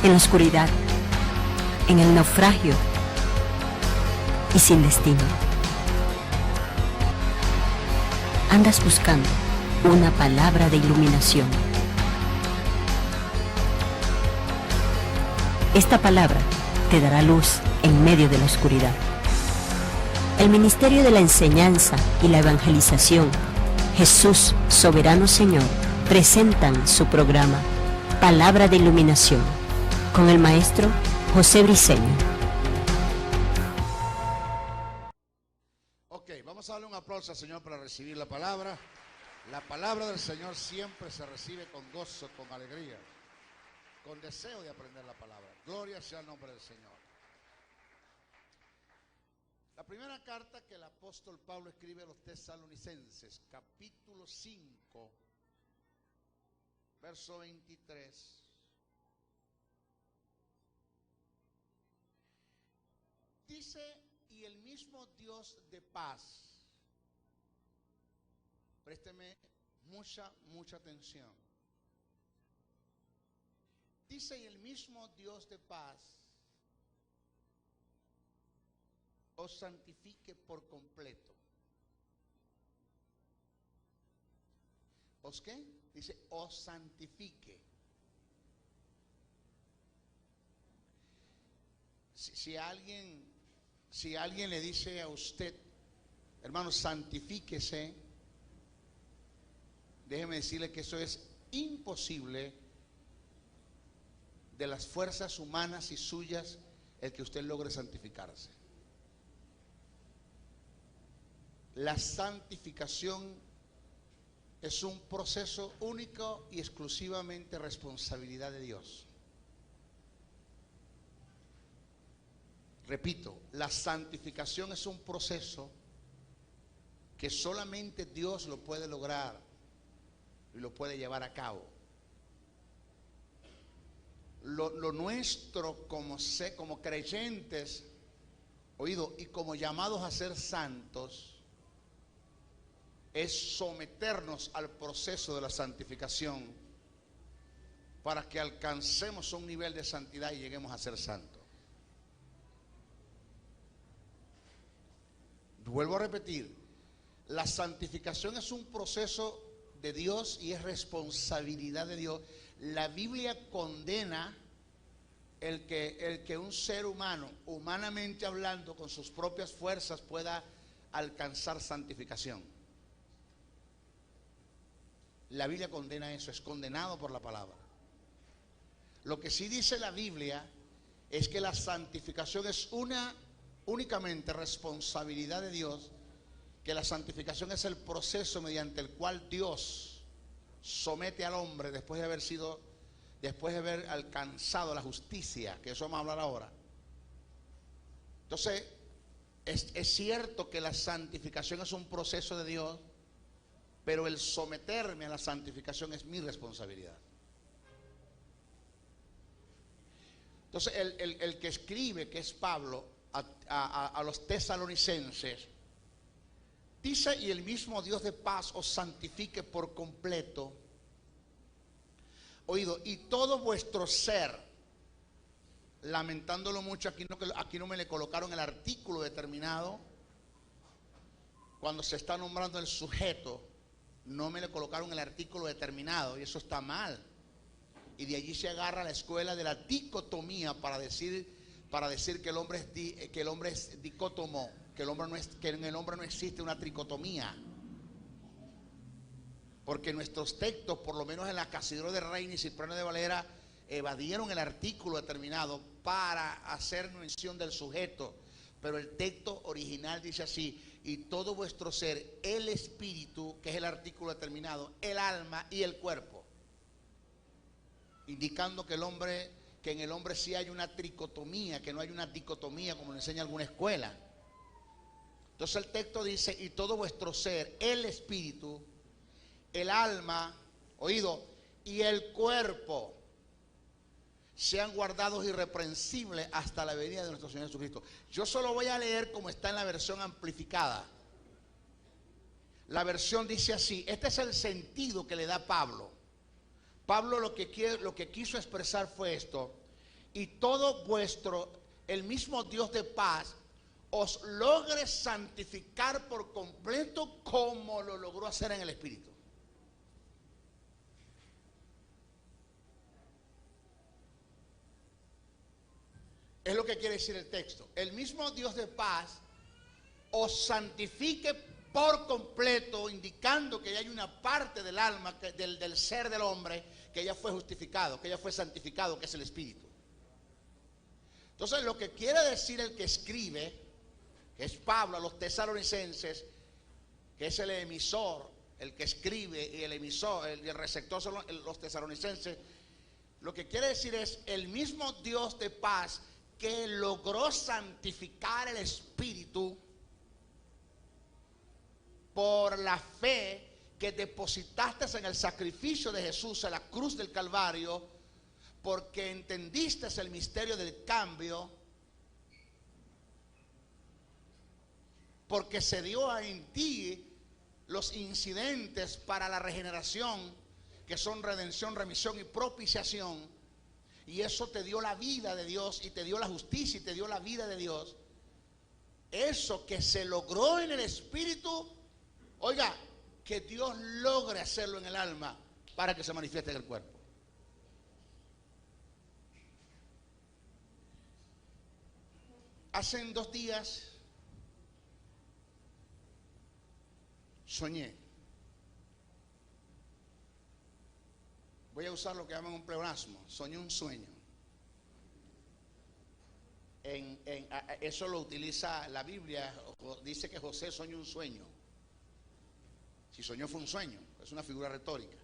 en la oscuridad, en el naufragio y sin destino. Andas buscando una palabra de iluminación. Esta palabra te dará luz en medio de la oscuridad. El Ministerio de la Enseñanza y la Evangelización, Jesús Soberano Señor, presentan su programa Palabra de Iluminación con el maestro José Briceño. Ok, vamos a darle un aplauso al Señor para recibir la palabra. La palabra del Señor siempre se recibe con gozo, con alegría, con deseo de aprender la palabra. Gloria sea el nombre del Señor. La primera carta que el apóstol Pablo escribe a los tesalonicenses, capítulo 5, verso 23. Dice, y el mismo Dios de paz, présteme mucha atención. Dice, y el mismo Dios de paz os santifique por completo. ¿Os qué? Dice, os santifique. Si alguien le dice a usted, hermano, santifíquese, déjeme decirle que eso es imposible de las fuerzas humanas y suyas el que usted logre santificarse. La santificación es un proceso único y exclusivamente responsabilidad de Dios. Repito, la santificación es un proceso que solamente Dios lo puede lograr y lo puede llevar a cabo. Lo nuestro como creyentes, oído, y como llamados a ser santos, es someternos al proceso de la santificación para que alcancemos un nivel de santidad y lleguemos a ser santos. Vuelvo a repetir, la santificación es un proceso de Dios y es responsabilidad de Dios. La Biblia condena el que un ser humano, humanamente hablando, con sus propias fuerzas pueda alcanzar santificación. La Biblia condena eso, es condenado por la palabra. Lo que sí dice la Biblia es que la santificación es únicamente responsabilidad de Dios, que la santificación es el proceso mediante el cual Dios somete al hombre después de haber alcanzado la justicia, que eso vamos a hablar ahora. Entonces, es cierto que la santificación es un proceso de Dios, pero el someterme a la santificación es mi responsabilidad. Entonces, el que escribe, que es Pablo, a los tesalonicenses, dice, y el mismo Dios de paz os santifique por completo, oído, y todo vuestro ser, lamentándolo mucho, aquí no me le colocaron el artículo determinado, cuando se está nombrando el sujeto, no me le colocaron el artículo determinado, y eso está mal, y de allí se agarra la escuela de la dicotomía para decir que el hombre es dicótomo, que en el hombre no existe una tricotomía. Porque nuestros textos, por lo menos en la Casidro de Reina y Cipriano de Valera, evadieron el artículo determinado para hacer mención del sujeto. Pero el texto original dice así, y todo vuestro ser, el espíritu, que es el artículo determinado, el alma y el cuerpo. Indicando que en el hombre sí hay una tricotomía, que no hay una dicotomía como nos enseña alguna escuela. Entonces el texto dice, y todo vuestro ser, el espíritu, el alma, oído, y el cuerpo, sean guardados irreprensibles hasta la venida de nuestro Señor Jesucristo. Yo solo voy a leer como está en la versión amplificada. La versión dice así, este es el sentido que le da Pablo. Pablo lo que quiso expresar fue esto, y todo vuestro, el mismo Dios de paz, os logre santificar por completo como lo logró hacer en el Espíritu. Es lo que quiere decir el texto. El mismo Dios de paz os santifique por completo, indicando que hay una parte del alma, del ser del hombre, que ya fue justificado, que ya fue santificado, que es el Espíritu. Entonces, lo que quiere decir el que escribe, que es Pablo a los tesalonicenses, que es el emisor, el que escribe, y el emisor, el receptor son los tesalonicenses, lo que quiere decir es el mismo Dios de paz que logró santificar el Espíritu por la fe que depositaste en el sacrificio de Jesús en la cruz del Calvario, porque entendiste el misterio del cambio, porque se dio en ti los incidentes para la regeneración, que son redención, remisión y propiciación, y eso te dio la vida de Dios, y te dio la justicia, y te dio la vida de Dios. Eso que se logró en el Espíritu, oiga, que Dios logre hacerlo en el alma para que se manifieste en el cuerpo. Hace 2 días soñé. Voy a usar lo que llaman un pleonasmo. Soñé un sueño. Eso lo utiliza la Biblia. Dice que José soñó un sueño. Si soñó fue un sueño. Es una figura retórica.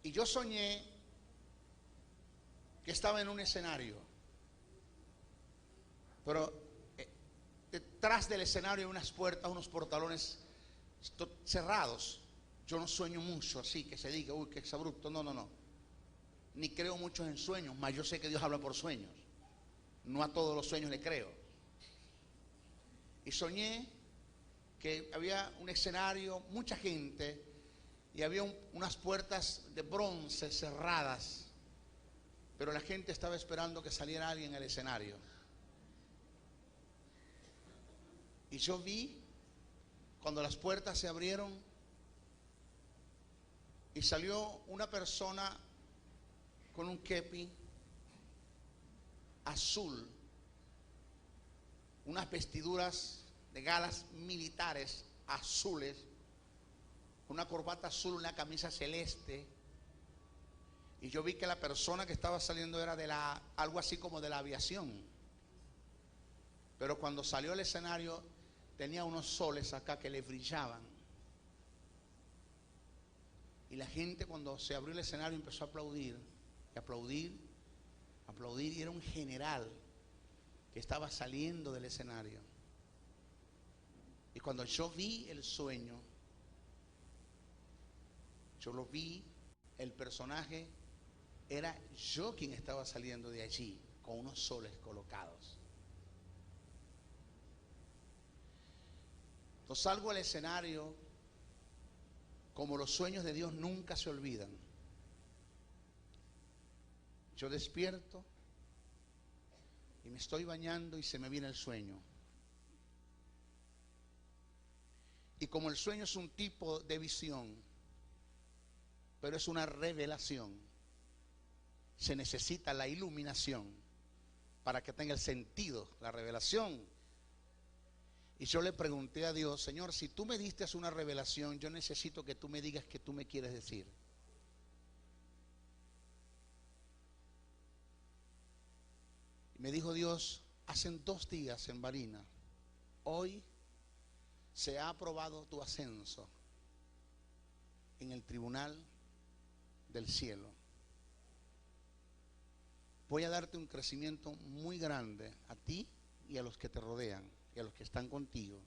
Y yo soñé que estaba en un escenario. Pero detrás del escenario hay unas puertas, unos portalones cerrados. Yo no sueño mucho así, que se diga, uy, que exabrupto. No. Ni creo mucho en sueños, mas yo sé que Dios habla por sueños. No a todos los sueños le creo. Y soñé que había un escenario, mucha gente, y había unas puertas de bronce cerradas, pero la gente estaba esperando que saliera alguien al escenario. Y yo vi cuando las puertas se abrieron y salió una persona con un kepi azul, unas vestiduras de galas militares azules, una corbata azul, una camisa celeste. Y yo vi que la persona que estaba saliendo era algo así como de la aviación. Pero cuando salió al escenario tenía unos soles acá que le brillaban. Y la gente, cuando se abrió el escenario, empezó a aplaudir, y aplaudir, aplaudir. Y era un general que estaba saliendo del escenario. Y cuando yo vi el sueño, yo lo vi, el personaje era yo quien estaba saliendo de allí, con unos soles colocados. Entonces salgo al escenario. Como los sueños de Dios nunca se olvidan. Yo despierto y me estoy bañando y se me viene el sueño. Y como el sueño es un tipo de visión, pero es una revelación, se necesita la iluminación para que tenga el sentido, la revelación. Y yo le pregunté a Dios, Señor, si tú me diste una revelación, yo necesito que tú me digas qué tú me quieres decir. Y me dijo Dios, hace 2 días en Barinas, hoy se ha aprobado tu ascenso en el tribunal del cielo. Voy a darte un crecimiento muy grande a ti y a los que te rodean y a los que están contigo.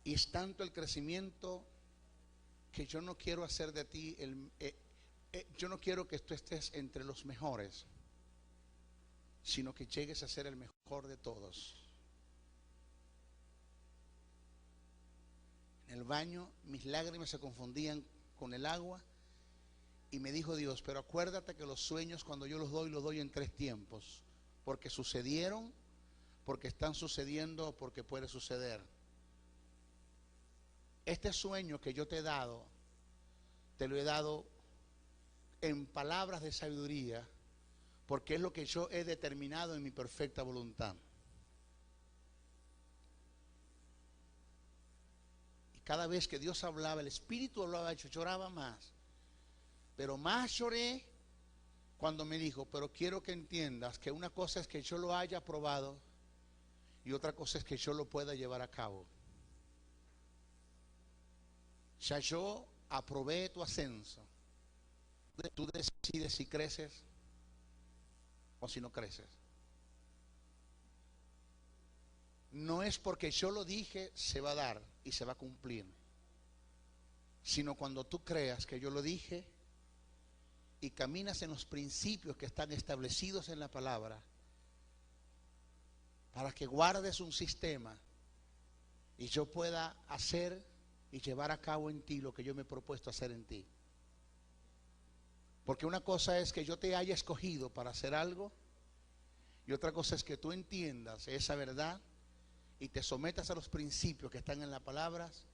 Y es tanto el crecimiento que yo no quiero hacer de ti yo no quiero que tú estés entre los mejores, sino que llegues a ser el mejor de todos. En el baño mis lágrimas se confundían con el agua Y me dijo Dios, pero acuérdate que los sueños cuando yo los doy en 3 tiempos. Porque sucedieron, porque están sucediendo, porque puede suceder. Este sueño que yo te he dado, te lo he dado en palabras de sabiduría, porque es lo que yo he determinado en mi perfecta voluntad. Y cada vez que Dios hablaba, el Espíritu hablaba, yo lloraba más. Pero más lloré cuando me dijo, pero quiero que entiendas que una cosa es que yo lo haya aprobado y otra cosa es que yo lo pueda llevar a cabo. Ya yo aprobé tu ascenso. Tú decides si creces o si no creces. No es porque yo lo dije, se va a dar y se va a cumplir, sino cuando tú creas que yo lo dije y caminas en los principios que están establecidos en la palabra, para que guardes un sistema y yo pueda hacer y llevar a cabo en ti lo que yo me he propuesto hacer en ti. Porque una cosa es que yo te haya escogido para hacer algo y otra cosa es que tú entiendas esa verdad y te sometas a los principios que están en las palabras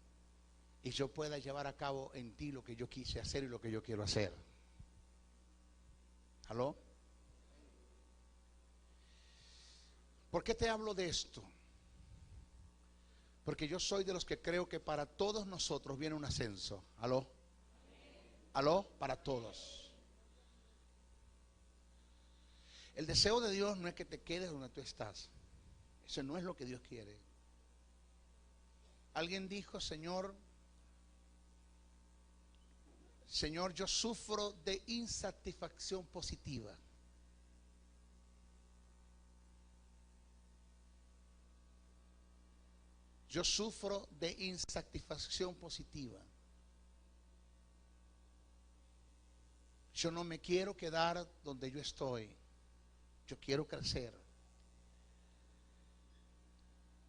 y yo pueda llevar a cabo en ti lo que yo quise hacer y lo que yo quiero hacer. ¿Aló? ¿Por qué te hablo de esto? Porque yo soy de los que creo que para todos nosotros viene un ascenso. ¿Aló? ¿Aló? Para todos. El deseo de Dios no es que te quedes donde tú estás. Eso no es lo que Dios quiere. Alguien dijo, Señor, yo sufro de insatisfacción positiva. Yo sufro de insatisfacción positiva. Yo no me quiero quedar donde yo estoy. Yo quiero crecer.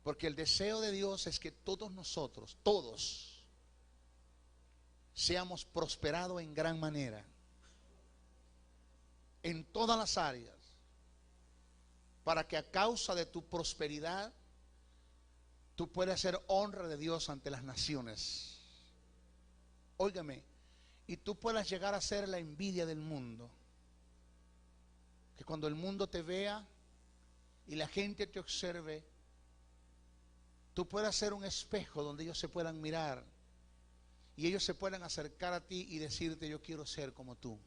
Porque el deseo de Dios es que todos nosotros, todos, seamos prosperados en gran manera, en todas las áreas, para que a causa de tu prosperidad, tú puedas ser honra de Dios ante las naciones. Óigame, y tú puedas llegar a ser la envidia del mundo. Que cuando el mundo te vea y la gente te observe, tú puedas ser un espejo donde ellos se puedan mirar y ellos se puedan acercar a ti y decirte, yo quiero ser como tú.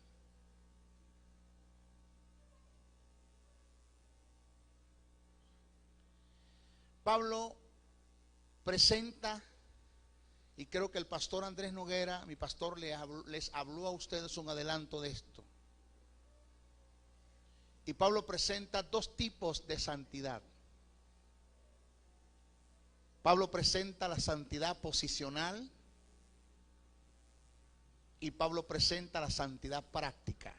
Pablo presenta, y creo que el pastor Andrés Noguera, mi pastor, les habló a ustedes un adelanto de esto. Y Pablo presenta 2 tipos de santidad. Pablo presenta la santidad posicional y Pablo presenta la santidad práctica.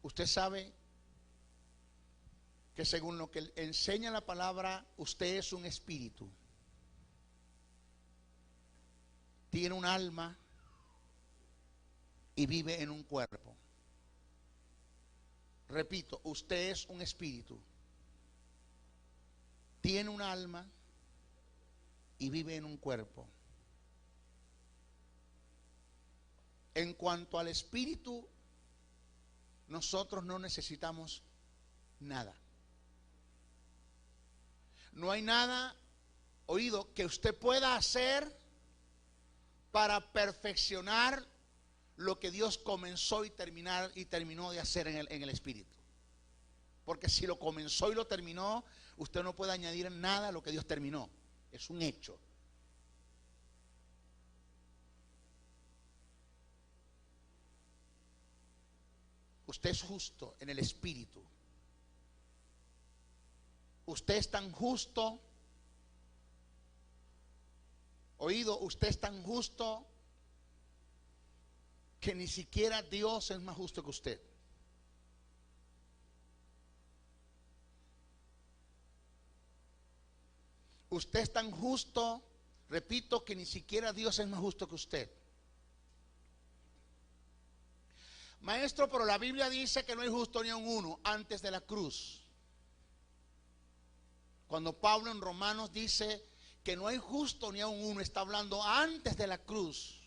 Usted sabe que según lo que enseña la palabra, usted es un espíritu. Tiene un alma y vive en un cuerpo. Repito, usted es un espíritu. Tiene un alma y vive en un cuerpo. En cuanto al espíritu, nosotros no necesitamos nada. No hay nada, oído, que usted pueda hacer para perfeccionar lo que Dios comenzó y terminó de hacer en el espíritu. Porque si lo comenzó y lo terminó, usted no puede añadir nada a lo que Dios terminó. Es un hecho. Usted es justo en el espíritu. Usted es tan justo, oído, usted es tan justo que ni siquiera Dios es más justo que usted. Usted es tan justo, repito, que ni siquiera Dios es más justo que usted. Maestro, pero la Biblia dice que no hay justo ni a un uno antes de la cruz. Cuando Pablo en Romanos dice que no hay justo ni a un uno, está hablando antes de la cruz.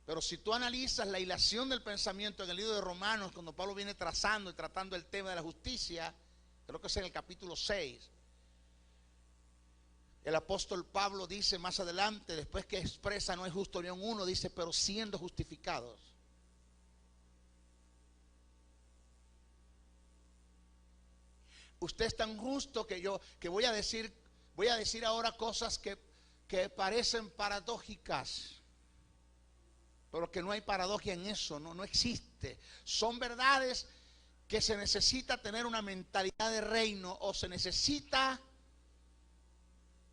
Pero si tú analizas la hilación del pensamiento en el libro de Romanos, cuando Pablo viene trazando y tratando el tema de la justicia, creo que es en el capítulo 6, el apóstol Pablo dice más adelante, después que expresa no hay justo ni a un uno, dice, pero siendo justificados. Usted es tan justo que voy a decir ahora cosas que parecen paradójicas, pero que no hay paradoja en eso, no existe. Son verdades que se necesita tener una mentalidad de reino, o se necesita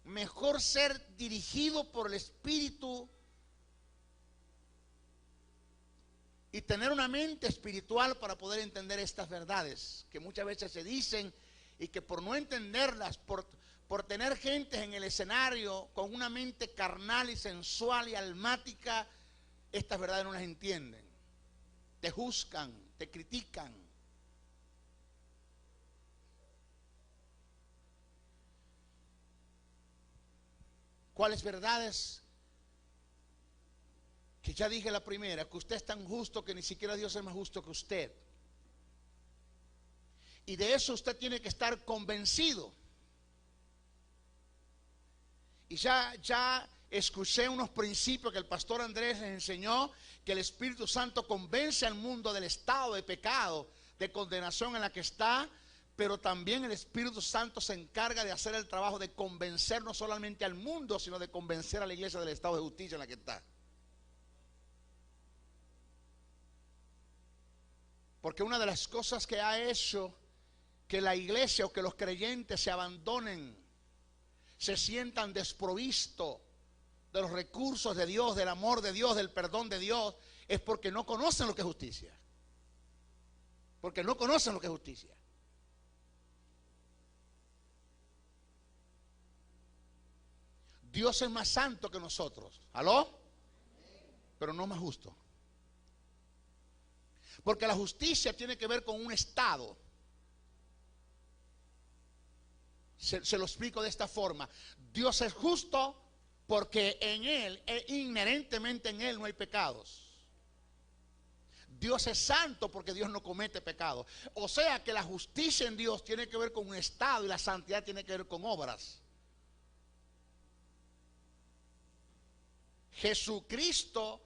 mejor ser dirigido por el Espíritu y tener una mente espiritual para poder entender estas verdades que muchas veces se dicen y que por no entenderlas, por tener gente en el escenario con una mente carnal y sensual y almática, estas verdades no las entienden. Te juzgan, te critican. ¿Cuáles verdades? Que ya dije la primera, que usted es tan justo que ni siquiera Dios es más justo que usted. Y de eso usted tiene que estar convencido. Y ya escuché unos principios que el pastor Andrés les enseñó, que el Espíritu Santo convence al mundo del estado de pecado, de condenación en la que está, pero también el Espíritu Santo se encarga de hacer el trabajo de convencer no solamente al mundo, sino de convencer a la iglesia del estado de justicia en la que está. Porque una de las cosas que ha hecho que la iglesia o que los creyentes se abandonen, se sientan desprovistos de los recursos de Dios, del amor de Dios, del perdón de Dios, es porque no conocen lo que es justicia. Porque no conocen lo que es justicia. Dios es más santo que nosotros. ¿Aló? Pero no más justo. Porque la justicia tiene que ver con un estado. Se lo explico de esta forma. Dios es justo porque en Él, inherentemente en Él no hay pecados. Dios es santo porque Dios no comete pecado. O sea que la justicia en Dios tiene que ver con un estado y la santidad tiene que ver con obras. Jesucristo,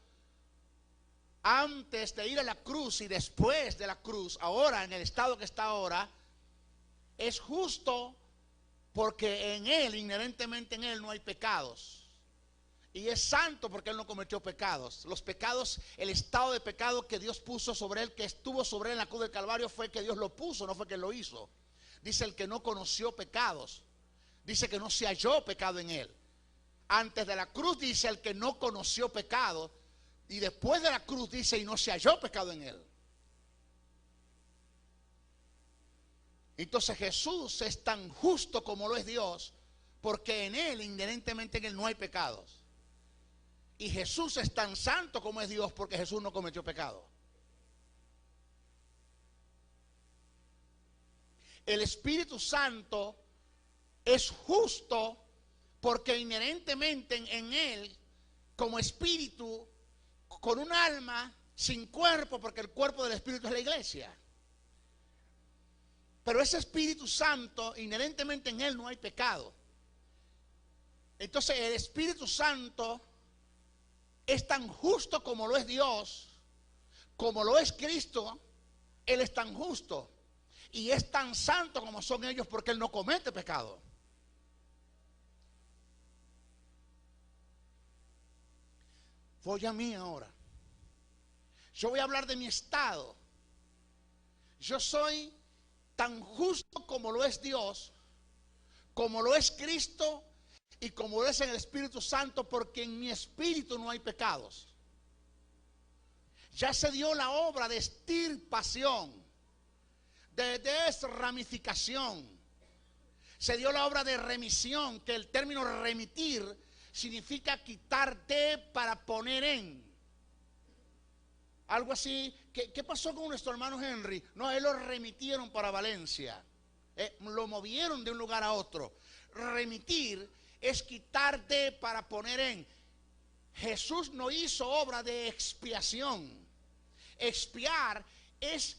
antes de ir a la cruz y después de la cruz, ahora en el estado que está ahora, es justo porque en Él, inherentemente en Él, no hay pecados. Y es santo porque Él no cometió pecados. Los pecados, el estado de pecado que Dios puso sobre Él, que estuvo sobre Él en la cruz del Calvario, fue que Dios lo puso, no fue que Él lo hizo. Dice el que no conoció pecados. Dice que no se halló pecado en Él. Antes de la cruz dice el que no conoció pecado. Y después de la cruz dice y no se halló pecado en Él. Entonces Jesús es tan justo como lo es Dios, porque en Él, inherentemente en Él, no hay pecados. Y Jesús es tan santo como es Dios, porque Jesús no cometió pecado. El Espíritu Santo es justo porque inherentemente en Él, como espíritu, con un alma, sin cuerpo, porque el cuerpo del Espíritu es la iglesia. Pero ese Espíritu Santo, inherentemente en Él no hay pecado. Entonces el Espíritu Santo es tan justo como lo es Dios, como lo es Cristo. Él es tan justo y es tan santo como son ellos, porque Él no comete pecado. Voy a mí ahora. Yo voy a hablar de mi estado. Yo soy tan justo como lo es Dios, como lo es Cristo y como lo es en el Espíritu Santo, porque en mi espíritu no hay pecados. Ya se dio la obra de extirpación, de desramificación. Se dio la obra de remisión, que el término remitir significa quitar de para poner en. Algo así. ¿Qué pasó con nuestro hermano Henry? No, él lo remitieron para Valencia. Lo movieron de un lugar a otro. Remitir es quitar de para poner en. Jesús no hizo obra de expiación. Expiar es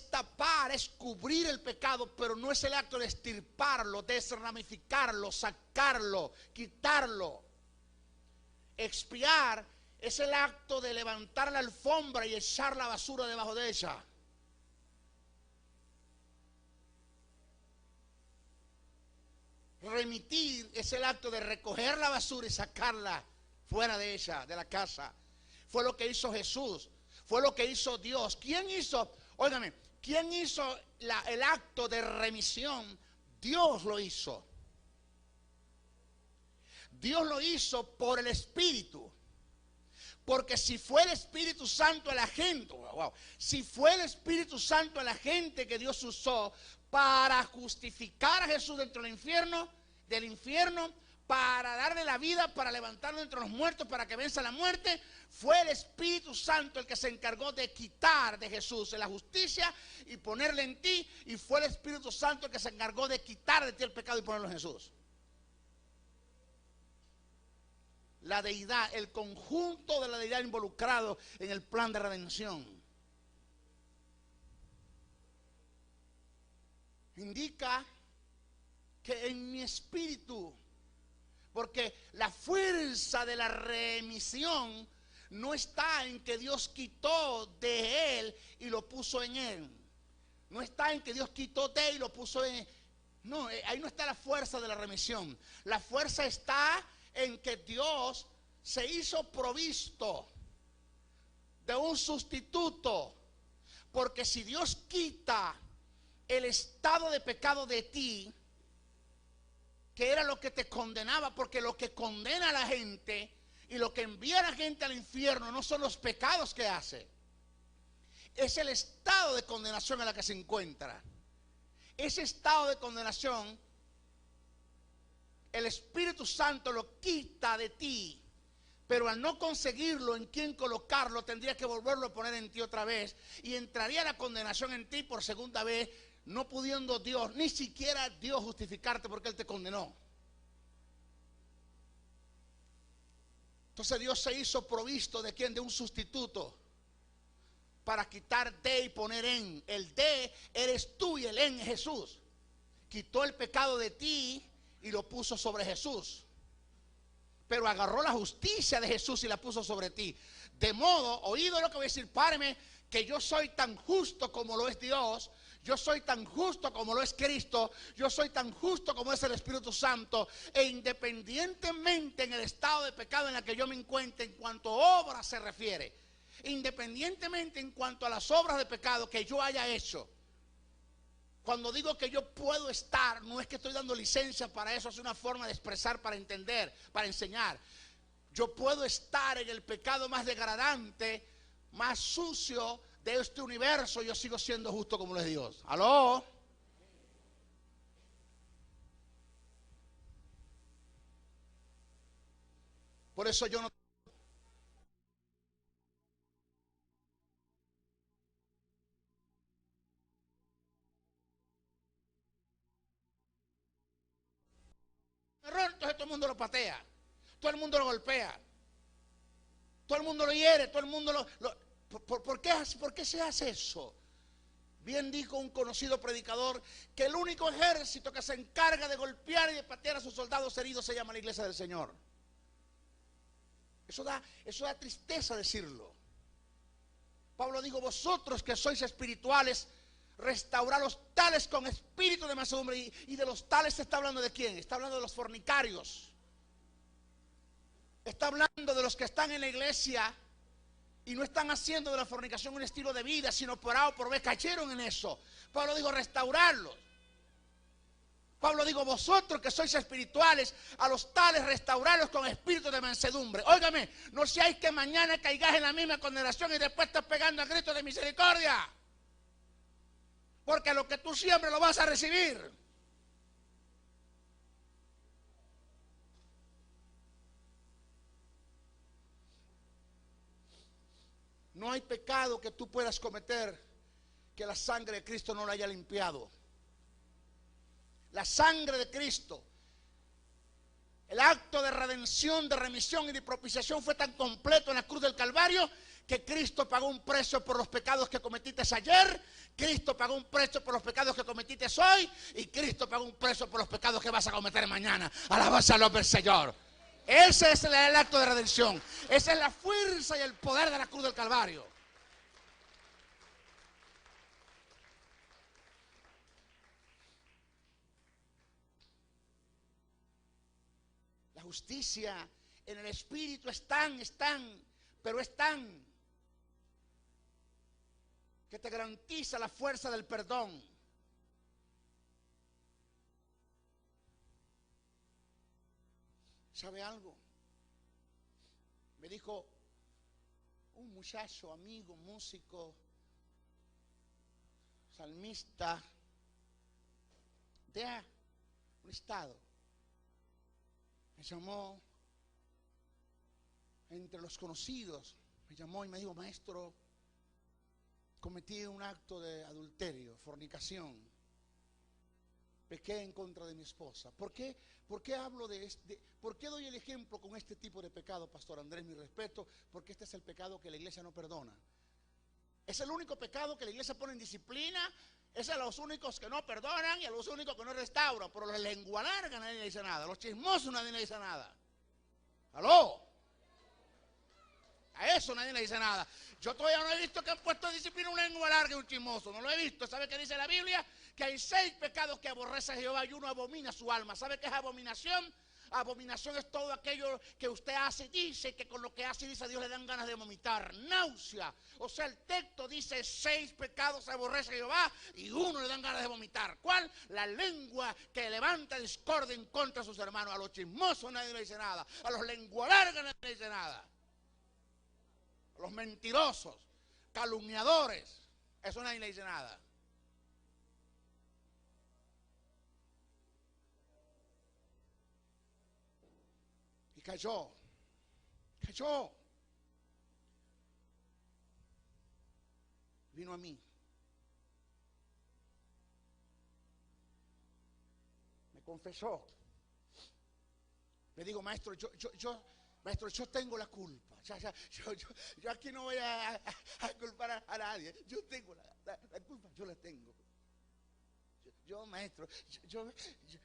tapar, es cubrir el pecado, pero no es el acto de extirparlo, desramificarlo, sacarlo, quitarlo. Expiar es el acto de levantar la alfombra y echar la basura debajo de ella. Remitir es el acto de recoger la basura y sacarla fuera de ella, de la casa. Fue lo que hizo Jesús, fue lo que hizo Dios. ¿Quién hizo? Óigame, ¿quién hizo el acto de remisión? Dios lo hizo. Dios lo hizo por el Espíritu. Porque si fue el Espíritu Santo el agente, si fue el Espíritu Santo el agente que Dios usó para justificar a Jesús dentro del infierno, para darle la vida, para levantarlo entre los muertos, para que venza la muerte, fue el Espíritu Santo el que se encargó de quitar de Jesús la justicia y ponerle en ti, y fue el Espíritu Santo el que se encargó de quitar de ti el pecado y ponerlo en Jesús. La deidad, el conjunto de la deidad involucrado en el plan de redención. Indica que en mi espíritu, porque la fuerza de la remisión no está en que Dios quitó de él y lo puso en él. No está en que Dios quitó de él y lo puso en él. No, ahí no está la fuerza de la remisión. La fuerza está en que Dios se hizo provisto de un sustituto. Porque si Dios quita el estado de pecado de ti, que era lo que te condenaba, porque lo que condena a la gente y lo que envía a la gente al infierno no son los pecados que hace, es el estado de condenación en la que se encuentra. Ese estado de condenación, el Espíritu Santo lo quita de ti, pero al no conseguirlo en quién colocarlo, tendría que volverlo a poner en ti otra vez, y entraría la condenación en ti por segunda vez, no pudiendo Dios, ni siquiera Dios justificarte porque Él te condenó. Entonces Dios se hizo provisto de quién, de un sustituto para quitar de y poner en. El de eres tú y el en es Jesús. Quitó el pecado de ti y lo puso sobre Jesús, pero agarró la justicia de Jesús y la puso sobre ti. De modo, oído lo que voy a decir, páreme, que yo soy tan justo como lo es Dios, yo soy tan justo como lo es Cristo, yo soy tan justo como es el Espíritu Santo, e independientemente en el estado de pecado en el que yo me encuentre en cuanto a obras se refiere, independientemente en cuanto a las obras de pecado que yo haya hecho, cuando digo que yo puedo estar, no es que estoy dando licencia para eso, es una forma de expresar, para entender, para enseñar. Yo puedo estar en el pecado más degradante, más sucio de este universo, yo sigo siendo justo como lo es Dios. ¿Aló? Por eso yo no... error, entonces todo el mundo lo patea, todo el mundo lo golpea, todo el mundo lo hiere, todo el mundo ¿por qué se hace eso? Bien dijo un conocido predicador que el único ejército que se encarga de golpear y de patear a sus soldados heridos se llama la iglesia del Señor. Eso da tristeza decirlo. Pablo dijo, vosotros que sois espirituales, restaurar los tales con espíritu de mansedumbre. Y de los tales se está hablando de quién? Está hablando de los fornicarios. Está hablando de los que están en la iglesia y no están haciendo de la fornicación un estilo de vida, sino por A o por B cayeron en eso. Pablo dijo restaurarlos. Pablo dijo, vosotros que sois espirituales, a los tales restaurarlos con espíritu de mansedumbre. Óigame, no seáis que mañana caigáis en la misma condenación y después estás pegando a Cristo de misericordia. Porque lo que tú siembres lo vas a recibir. No hay pecado que tú puedas cometer que la sangre de Cristo no lo haya limpiado. La sangre de Cristo, el acto de redención, de remisión y de propiciación fue tan completo en la cruz del Calvario que Cristo pagó un precio por los pecados que cometiste ayer, Cristo pagó un precio por los pecados que cometiste hoy y Cristo pagó un precio por los pecados que vas a cometer mañana. Alabanza al nombre del Señor. Ese es el acto de redención. Esa es la fuerza y el poder de la cruz del Calvario. La justicia en el Espíritu es tan, pero es tan que te garantiza la fuerza del perdón. ¿Sabe algo? Me dijo un muchacho, amigo, músico, salmista de un estado. Me llamó entre los conocidos, me llamó y me dijo: maestro, cometí un acto de adulterio, fornicación, pequé en contra de mi esposa. ¿Por qué hablo de este? ¿Por qué doy el ejemplo con este tipo de pecado, Pastor Andrés? Mi respeto, porque este es el pecado que la iglesia no perdona. Es el único pecado que la iglesia pone en disciplina. Es a los únicos que no perdonan y a los únicos que no restauran. Pero la lengua larga nadie le dice nada. Los chismosos nadie le dice nada. ¿Aló? A eso nadie le dice nada. Yo todavía no he visto que han puesto en disciplina un lengua larga y un chismoso. No lo he visto. ¿Sabe qué dice la Biblia? Que hay 6 pecados que aborrece a Jehová y uno abomina su alma. ¿Sabe qué es abominación? Abominación es todo aquello que usted hace y dice, que con lo que hace y dice a Dios le dan ganas de vomitar. Náusea. O sea, el texto dice 6 pecados aborrece a Jehová y uno le dan ganas de vomitar. ¿Cuál? La lengua que levanta discordia en contra de sus hermanos. A los chismosos nadie le dice nada. A los lengua larga nadie le dice nada. A los mentirosos, calumniadores, eso nadie le dice nada. Y cayó. Vino a mí. Me confesó. Me dijo: maestro, maestro, yo tengo la culpa. Yo aquí no voy a culpar a nadie. Yo tengo la culpa, yo la tengo. Maestro,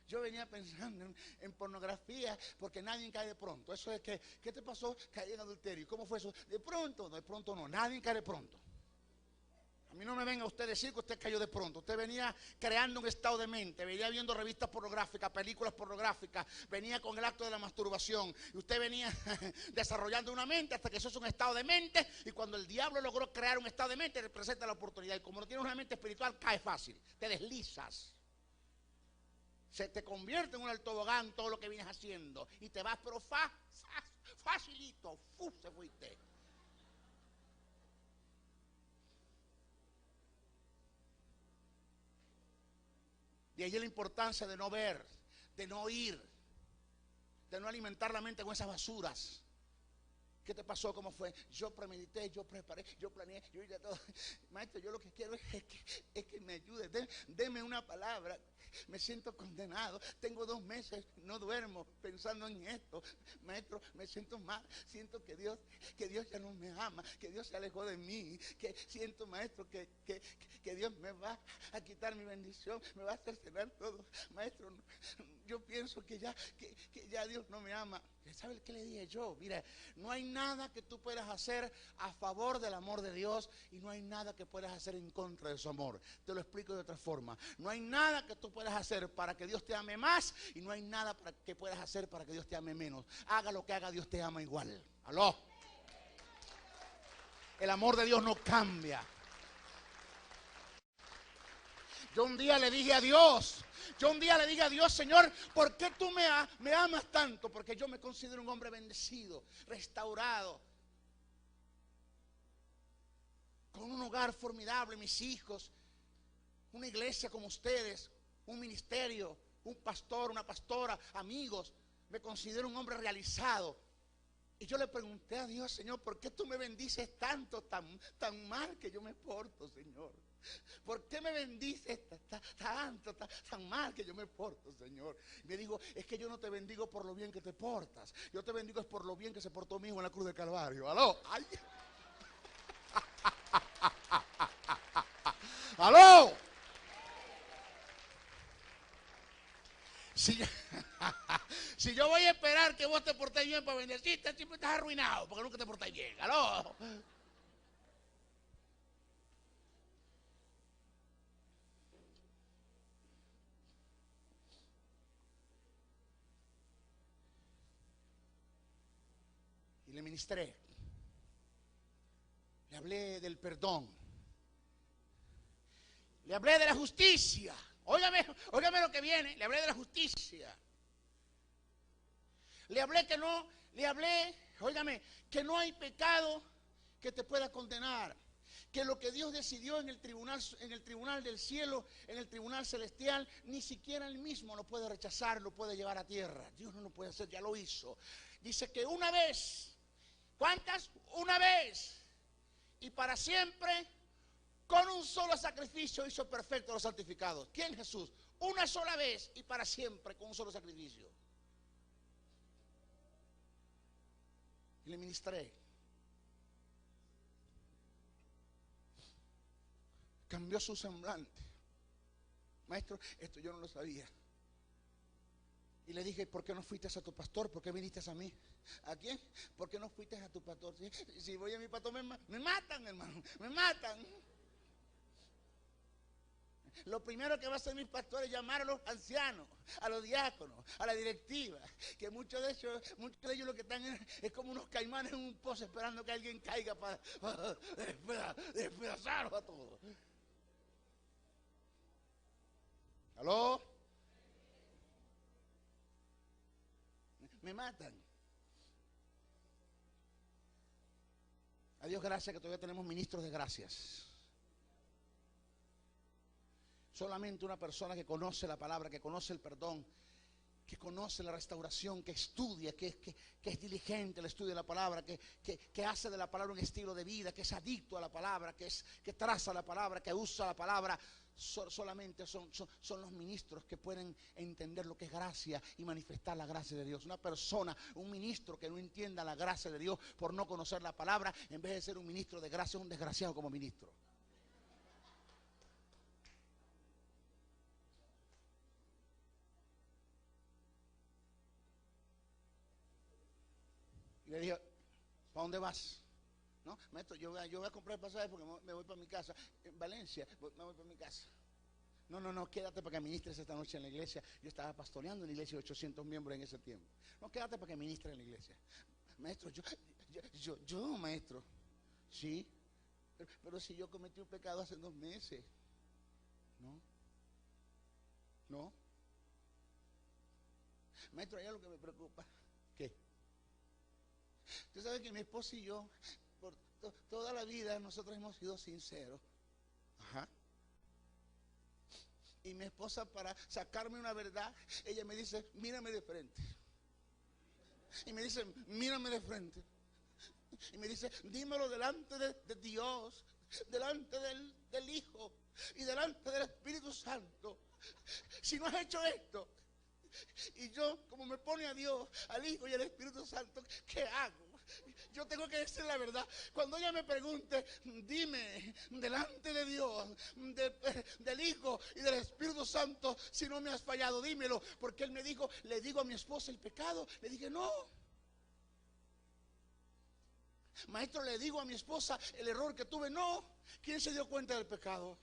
yo venía pensando en pornografía porque nadie cae de pronto. Eso es que, ¿qué te pasó? Caí en adulterio. ¿Cómo fue eso? De pronto no, nadie cae de pronto. A mí no me venga usted a decir que usted cayó de pronto. Usted venía creando un estado de mente, venía viendo revistas pornográficas, películas pornográficas, venía con el acto de la masturbación. Y usted venía desarrollando una mente hasta que eso es un estado de mente. Y cuando el diablo logró crear un estado de mente, le presenta la oportunidad. Y como no tienes una mente espiritual, cae fácil, te deslizas. Se te convierte en un tobogán todo lo que vienes haciendo. Y te vas, pero facilito, se fuiste. De ahí la importancia de no ver, de no oír, de no alimentar la mente con esas basuras. ¿Qué te pasó? ¿Cómo fue? Yo premedité, yo preparé, yo planeé, yo hice todo. Maestro, yo lo que quiero es que me ayude. Deme una palabra. Me siento condenado. Tengo 2 meses, no duermo pensando en esto. Maestro, me siento mal. Siento que Dios ya no me ama, que Dios se alejó de mí. Que siento, maestro, que Dios me va a quitar mi bendición, me va a cercenar todo. Maestro, yo pienso que ya Dios no me ama. ¿Sabe qué le dije yo? Mira, no hay nada que tú puedas hacer a favor del amor de Dios y no hay nada que puedas hacer en contra de su amor. Te lo explico de otra forma. No hay nada que tú puedas hacer para que Dios te ame más y no hay nada que puedas hacer para que Dios te ame menos. Haga lo que haga, Dios te ama igual. ¿Aló? El amor de Dios no cambia. Yo un día le dije a Dios, Señor, ¿por qué tú me amas tanto? Porque yo me considero un hombre bendecido, restaurado, con un hogar formidable, mis hijos, una iglesia como ustedes, un ministerio, un pastor, una pastora, amigos. Me considero un hombre realizado. Y yo le pregunté a Dios, Señor, ¿por qué tú me bendices tanto, tan mal que yo me porto, Señor? ¿Por qué me bendices tanto, tan mal que yo me porto, Señor? Y me dijo, es que yo no te bendigo por lo bien que te portas. Yo te bendigo es por lo bien que se portó mi hijo en la cruz del Calvario. ¡Aló! ¡Ay! ¡Aló! Si yo voy a esperar que vos te portéis bien para bendecirte, siempre estás arruinado porque nunca te portáis bien. ¡Aló! Y le ministré. Le hablé del perdón. Le hablé de la justicia. Óigame lo que viene. Le hablé de la justicia. Le hablé que no hay pecado que te pueda condenar. Que lo que Dios decidió en el tribunal del cielo, en el tribunal celestial, ni siquiera Él mismo lo puede rechazar, lo puede llevar a tierra. Dios no lo puede hacer, ya lo hizo. Dice que una vez, ¿cuántas? Una vez. Y para siempre, con un solo sacrificio hizo perfecto los santificados. ¿Quién? Jesús. Una sola vez y para siempre con un solo sacrificio. Y le ministré. Cambió su semblante. Maestro, esto yo no lo sabía. Y le dije, ¿por qué no fuiste a tu pastor? ¿Por qué viniste a mí? ¿A quién? ¿Por qué no fuiste a tu pastor? Si voy a mi pastor me matan, hermano, me matan. Lo primero que va a hacer mi pastor es llamar a los ancianos, a los diáconos, a la directiva, que muchos de ellos lo que están es como unos caimanes en un pozo esperando que alguien caiga para despedazarlos a todos. ¿Aló? Me matan. A Dios gracias que todavía tenemos ministros de gracias. Solamente una persona que conoce la palabra, que conoce el perdón, que conoce la restauración, que estudia, que es diligente al estudio de la palabra, que hace de la palabra un estilo de vida, que es adicto a la palabra, que traza la palabra, que usa la palabra. Solamente son los ministros que pueden entender lo que es gracia y manifestar la gracia de Dios. Una persona, un ministro que no entienda la gracia de Dios por no conocer la palabra, en vez de ser un ministro de gracia, es un desgraciado como ministro. Y le dije, ¿para dónde vas? No, maestro, yo voy a comprar el pasaje porque me voy para mi casa. En Valencia, me voy para mi casa. No, quédate para que ministres esta noche en la iglesia. Yo estaba pastoreando en la iglesia de 800 miembros en ese tiempo. No, quédate para que ministres en la iglesia. Maestro, yo, maestro. Sí, pero si yo cometí un pecado hace 2 meses. No. Maestro, hay algo que me preocupa. ¿Qué? Usted sabe que mi esposa y yo, por toda la vida, nosotros hemos sido sinceros. Ajá. Y mi esposa, para sacarme una verdad, ella me dice, mírame de frente. Y me dice, mírame de frente. Y me dice, dímelo delante de Dios, delante del Hijo y delante del Espíritu Santo. Si no has hecho esto. Y yo, como me pone a Dios, al Hijo y al Espíritu Santo, ¿qué hago? Yo tengo que decir la verdad. Cuando ella me pregunte, dime delante de Dios, del Hijo y del Espíritu Santo, si no me has fallado, dímelo. Porque él me dijo, le digo a mi esposa el pecado. Le dije, no. Maestro, le digo a mi esposa el error que tuve. No. ¿Quién se dio cuenta del pecado?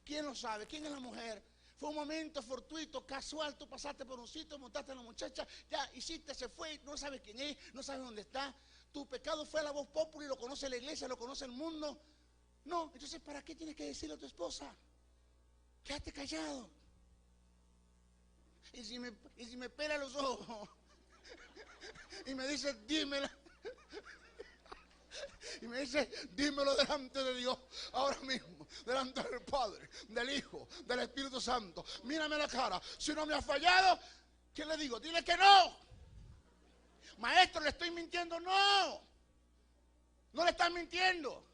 ¿Quién lo sabe? ¿Quién es la mujer? Fue un momento fortuito, casual. Tú pasaste por un sitio, montaste a la muchacha, ya hiciste, se fue, no sabes quién es, no sabes dónde está. Tu pecado fue a la voz popular y lo conoce la iglesia, lo conoce el mundo. No, entonces ¿para qué tienes que decirle a tu esposa? Quédate callado. Y si me pela los ojos y me dice, dímela. Y me dice, dímelo delante de Dios ahora mismo, delante del Padre, del Hijo, del Espíritu Santo. Mírame la cara. Si no me has fallado, ¿qué le digo? Dile que no. Maestro, ¿le estoy mintiendo? No, no le estás mintiendo.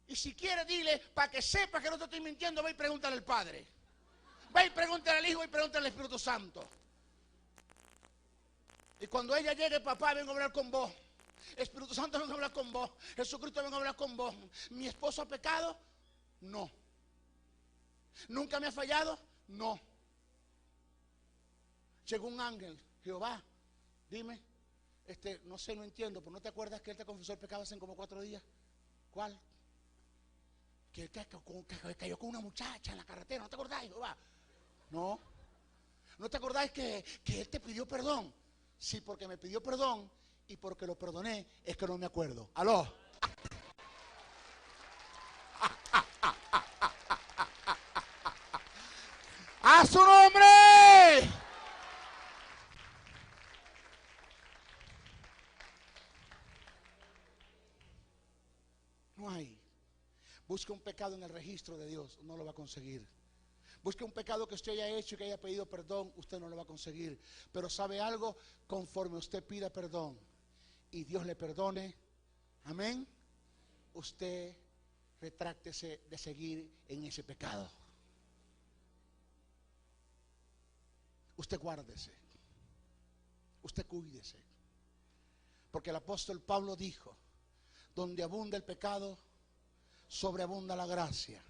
Y si quiere, dile, para que sepa que no te estoy mintiendo, ve y pregúntale al Padre. Ve y pregúntale al Hijo y pregúntale al Espíritu Santo. Y cuando ella llegue, papá, vengo a hablar con vos. Espíritu Santo, vengo a hablar con vos. Jesucristo, vengo a hablar con vos. ¿Mi esposo ha pecado? No. ¿Nunca me ha fallado? No. Llegó un ángel. Jehová, dime, no sé, no entiendo, pero ¿no te acuerdas que él te confesó el pecado hace como 4 días? ¿Cuál? Que cayó con una muchacha en la carretera. ¿No te acordáis, Jehová? No. ¿No te acordáis que él te pidió perdón? Sí, porque me pidió perdón y porque lo perdoné es que no me acuerdo. ¡Aló! ¡A su nombre! No hay. Busque un pecado en el registro de Dios, no lo va a conseguir. Busque un pecado que usted haya hecho y que haya pedido perdón, usted no lo va a conseguir. Pero ¿sabe algo? Conforme usted pida perdón y Dios le perdone, amén, usted retráctese de seguir en ese pecado. Usted guárdese, usted cuídese. Porque el apóstol Pablo dijo, donde abunda el pecado, sobreabunda la gracia.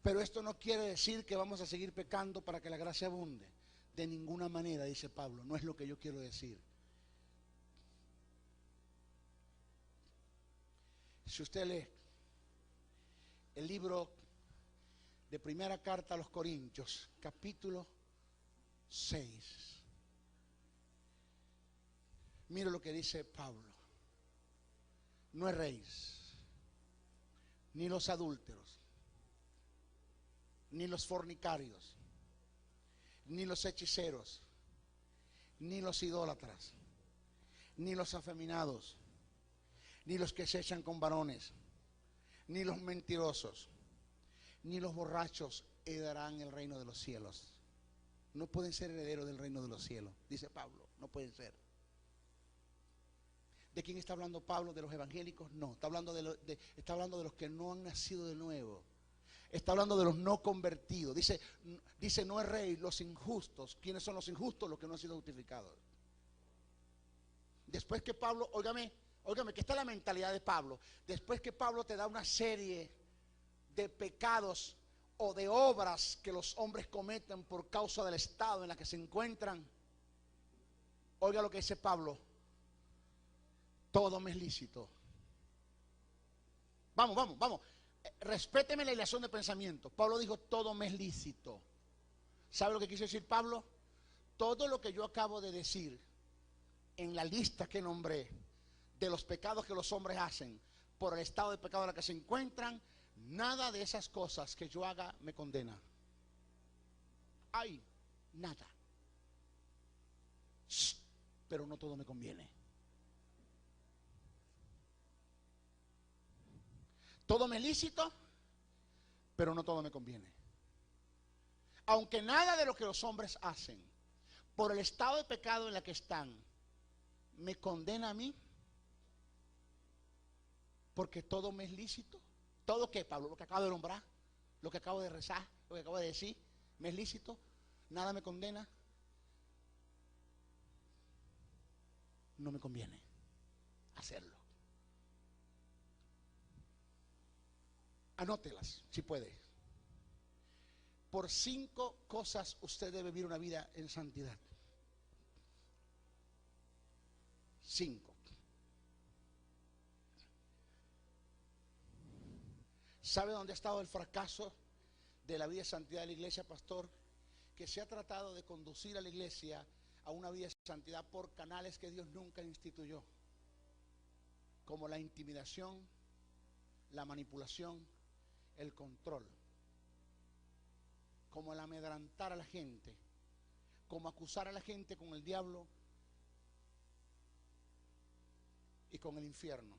Pero esto no quiere decir que vamos a seguir pecando para que la gracia abunde. De ninguna manera, dice Pablo, no es lo que yo quiero decir. Si usted lee el libro de primera carta a los Corintios, capítulo 6, mire lo que dice Pablo. No erréis, ni los adúlteros, ni los fornicarios, ni los hechiceros, ni los idólatras, ni los afeminados, ni los que se echan con varones, ni los mentirosos, ni los borrachos heredarán el reino de los cielos. No pueden ser herederos del reino de los cielos, dice Pablo, no pueden ser. ¿De quién está hablando Pablo? ¿De los evangélicos? No, está hablando está hablando de los que no han nacido de nuevo. Está hablando de los no convertidos. Dice no erréis los injustos. ¿Quiénes son los injustos? Los que no han sido justificados. Después que Pablo, óigame, que está la mentalidad de Pablo. Después que Pablo te da una serie de pecados o de obras que los hombres cometen por causa del estado en la que se encuentran, oiga lo que dice Pablo: todo me es lícito. Vamos. Respéteme la hilación de pensamiento. Pablo dijo todo me es lícito. ¿Sabe lo que quiso decir Pablo? Todo lo que yo acabo de decir en la lista que nombré de los pecados que los hombres hacen por el estado de pecado en la que se encuentran, nada de esas cosas que yo haga me condena. Hay nada. Pero no todo me conviene. Todo me es lícito, pero no todo me conviene. Aunque nada de lo que los hombres hacen por el estado de pecado en la que están me condena a mí, porque todo me es lícito. ¿Todo qué, Pablo? Lo que acabo de nombrar, lo que acabo de rezar, lo que acabo de decir, me es lícito, nada me condena. No me conviene hacerlo. Anótelas, si puede. Por 5 cosas usted debe vivir una vida en santidad. 5. ¿Sabe dónde ha estado el fracaso de la vida de santidad de la iglesia, pastor? Que se ha tratado de conducir a la iglesia a una vida de santidad por canales que Dios nunca instituyó, como la intimidación, la manipulación, el control, como el amedrentar a la gente, como acusar a la gente con el diablo y con el infierno.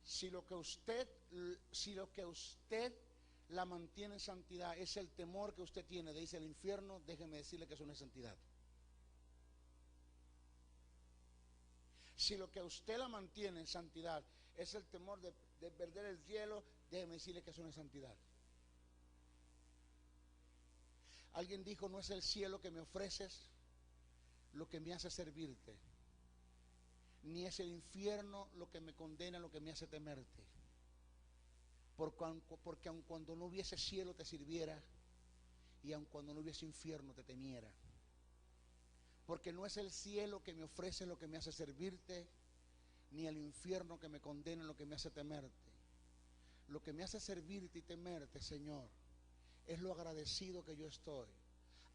Si lo que usted la mantiene en santidad es el temor que usted tiene de irse al infierno, déjeme decirle que eso no es santidad. Si lo que a usted la mantiene en santidad es el temor de perder el cielo, déjeme decirle que eso no es santidad. Alguien dijo, no es el cielo que me ofreces lo que me hace servirte, ni es el infierno lo que me condena, lo que me hace temerte. Porque aun cuando no hubiese cielo te sirviera, y aun cuando no hubiese infierno te temiera. Porque no es el cielo que me ofrece lo que me hace servirte, ni el infierno que me condena lo que me hace temerte. Lo que me hace servirte y temerte, Señor, es lo agradecido que yo estoy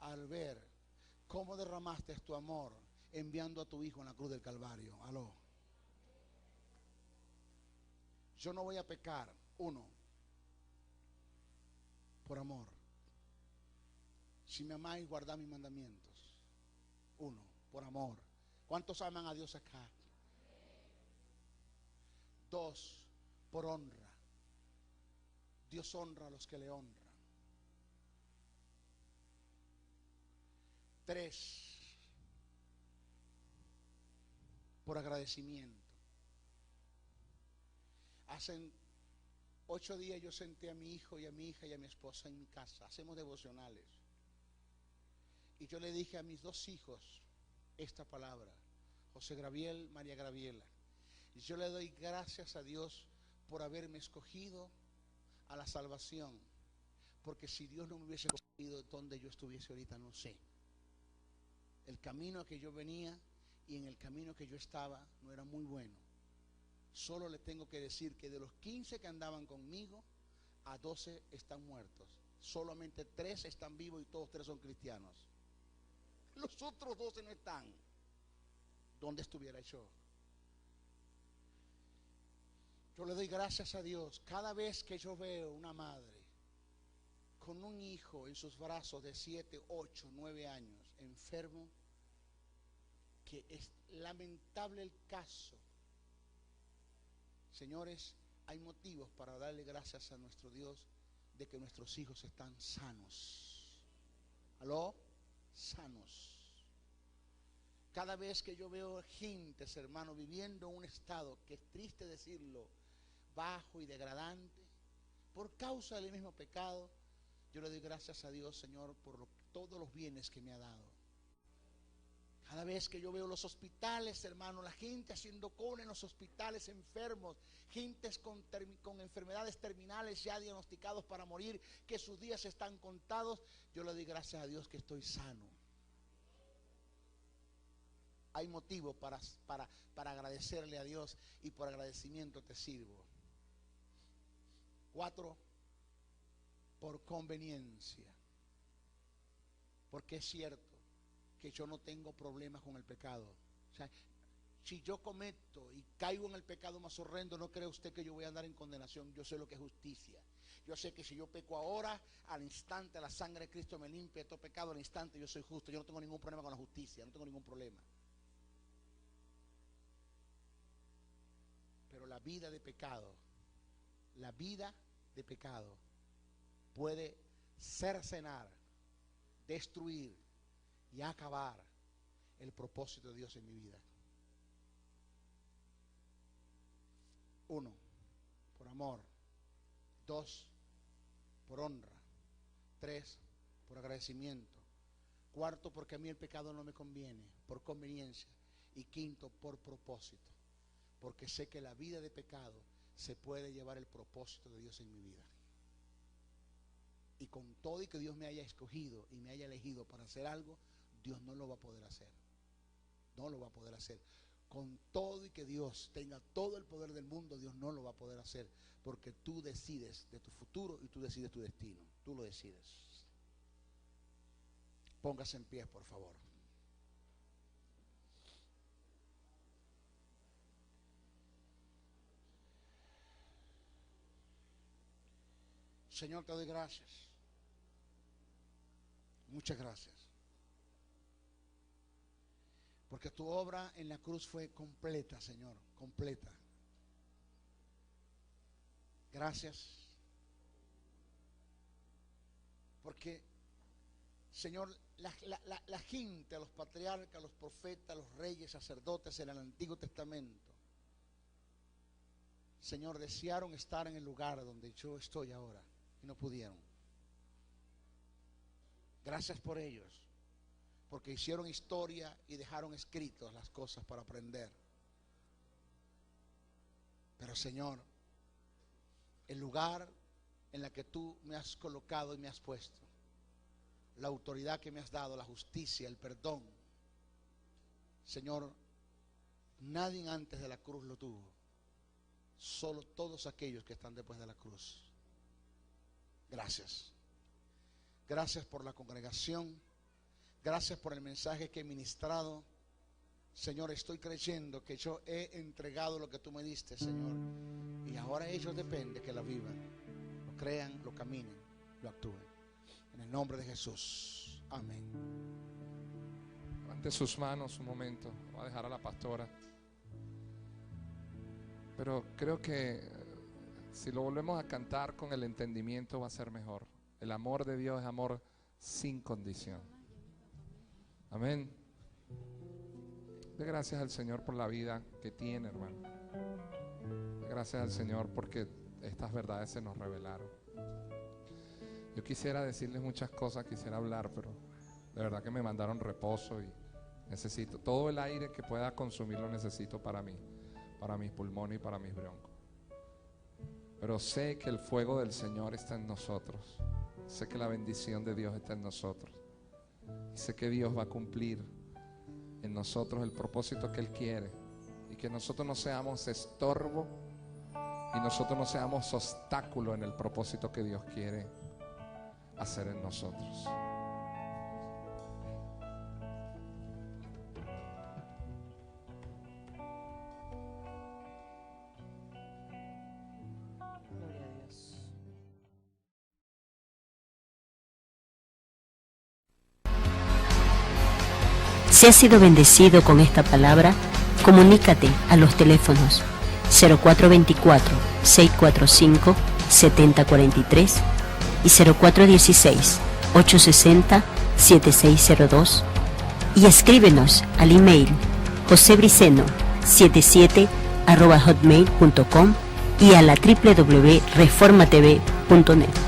al ver cómo derramaste tu amor enviando a tu Hijo en la cruz del Calvario. Aló. Yo no voy a pecar, uno, por amor. Si me amáis, guardad mis mandamientos. Uno, por amor. ¿Cuántos aman a Dios acá? Dos, por honra. Dios honra a los que le honran. Tres, por agradecimiento. Hace 8 días yo senté a mi hijo y a mi hija y a mi esposa en mi casa. Hacemos devocionales. Y yo le dije a mis 2 hijos esta palabra, José Graviel, María Graviela. Y yo le doy gracias a Dios por haberme escogido a la salvación. Porque si Dios no me hubiese escogido, donde yo estuviese ahorita, no sé. El camino a que yo venía y en el camino que yo estaba no era muy bueno. Solo le tengo que decir que de los 15 que andaban conmigo, a 12 están muertos. Solamente 3 están vivos y todos 3 son cristianos. Los otros 12 no están. ¿Dónde estuviera yo? Yo le doy gracias a Dios cada vez que yo veo una madre con un hijo en sus brazos de 7, 8, 9 años, enfermo, que es lamentable el caso. Señores, hay motivos para darle gracias a nuestro Dios de que nuestros hijos están sanos. ¿Aló? Sanos. Cada vez que yo veo gentes, hermano, viviendo en un estado que es triste decirlo, bajo y degradante, por causa del mismo pecado, yo le doy gracias a Dios, Señor, por todos los bienes que me ha dado. Cada vez que yo veo los hospitales, hermano, la gente haciendo cola en los hospitales, enfermos, gentes con enfermedades terminales ya diagnosticados para morir, que sus días están contados, yo le doy gracias a Dios que estoy sano. Hay motivo para agradecerle a Dios, y por agradecimiento te sirvo. 4, por conveniencia. Porque es cierto que yo no tengo problemas con el pecado. O sea, si yo cometo y caigo en el pecado más horrendo, no cree usted que yo voy a andar en condenación. Yo sé lo que es justicia. Yo sé que si yo peco ahora, al instante la sangre de Cristo me limpia de todo pecado, al instante yo soy justo. Yo no tengo ningún problema con la justicia, no tengo ningún problema. Pero la vida de pecado puede cercenar, destruir y acabar el propósito de Dios en mi vida. 1, por amor. 2, por honra. 3, por agradecimiento. 4, porque a mí el pecado no me conviene, por conveniencia. Y 5, por propósito, porque sé que la vida de pecado se puede llevar el propósito de Dios en mi vida. Y con todo y que Dios me haya escogido y me haya elegido para hacer algo, Dios no lo va a poder hacer. No lo va a poder hacer. Con todo y que Dios tenga todo el poder del mundo, Dios no lo va a poder hacer, porque tú decides de tu futuro y tú decides tu destino. Tú lo decides. Póngase en pie, por favor. Señor, te doy gracias. Muchas gracias. Porque tu obra en la cruz fue completa, Señor, completa. Gracias. Porque, Señor, la gente, los patriarcas, los profetas, los reyes, sacerdotes en el Antiguo Testamento, Señor, desearon estar en el lugar donde yo estoy ahora y no pudieron. Gracias por ellos, porque hicieron historia y dejaron escritas las cosas para aprender. Pero, Señor, el lugar en el que tú me has colocado y me has puesto, la autoridad que me has dado, la justicia, el perdón, Señor, nadie antes de la cruz lo tuvo, solo todos aquellos que están después de la cruz. Gracias. Gracias por la congregación. Gracias por el mensaje que he ministrado. Señor, estoy creyendo que yo he entregado lo que tú me diste, Señor. Y ahora ellos depende que la vivan, lo crean, lo caminen, lo actúen. En el nombre de Jesús. Amén. Levante sus manos un momento. Voy a dejar a la pastora. Pero creo que si lo volvemos a cantar con el entendimiento va a ser mejor. El amor de Dios es amor sin condición. Amén. De gracias al Señor por la vida que tiene, hermano. De gracias al Señor porque estas verdades se nos revelaron. Yo quisiera decirles muchas cosas, quisiera hablar, pero de verdad que me mandaron reposo y necesito todo el aire que pueda consumir, lo necesito para mí, para mis pulmones y para mis broncos. Pero sé que el fuego del Señor está en nosotros. Sé que la bendición de Dios está en nosotros. Y sé que Dios va a cumplir en nosotros el propósito que Él quiere. Y que nosotros no seamos estorbo y nosotros no seamos obstáculo en el propósito que Dios quiere hacer en nosotros. Gloria a Dios. Si has sido bendecido con esta palabra, comunícate a los teléfonos 0424-645-7043 y 0416-860-7602 y escríbenos al email josebriceno77@hotmail.com y a la www.reformatv.net.